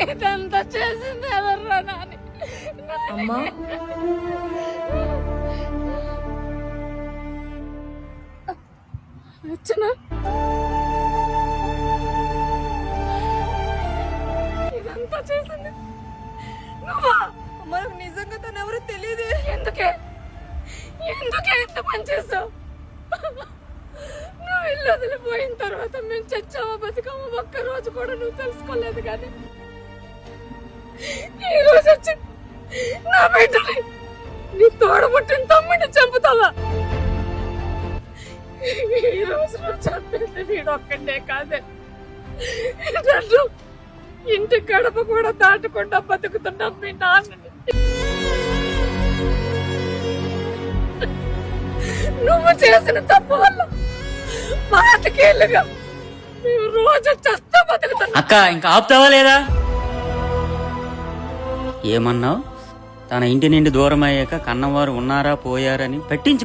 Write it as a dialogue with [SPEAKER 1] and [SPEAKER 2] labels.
[SPEAKER 1] ఇదంతా చేసింది ఎవర్రా నాని?
[SPEAKER 2] అమ్మా
[SPEAKER 1] వచ్చిన ఇదంతా చేసింది నువ్వా?
[SPEAKER 2] మనకు నిజంగా తను ఎవరో తెలియదు.
[SPEAKER 1] ఎందుకే ఇంత పని చేసావు? నువ్వు ఇల్లు వదిలిపోయిన తర్వాత మేము చచ్చామా బతికామా ఒక్క రోజు కూడా నువ్వు తెలుసుకోలేదు. కానీ ఈ రోజు వచ్చి నా బిడ్డని నీ తోడబుట్టిన తమ్ముడిని చంపుతావా? ఈ రోజు నువ్వు చంపేది వీడొక్కడే కాదే, నన్ను ఇంటి గడప కూడా దాటకుండా బతుకుతున్నా మీ నాన్నని. నువ్వు చేసిన తప్పు వల్ల పాతికేళ్ళుగా మేము రోజు చస్తా బతుకుతున్నా.
[SPEAKER 3] అక్క ఇంకా ఆపుతావా లేదా? ఏమన్నావు? తన ఇంటి నుండి దూరం అయ్యాక కన్నవారు ఉన్నారా పోయారని పట్టించు.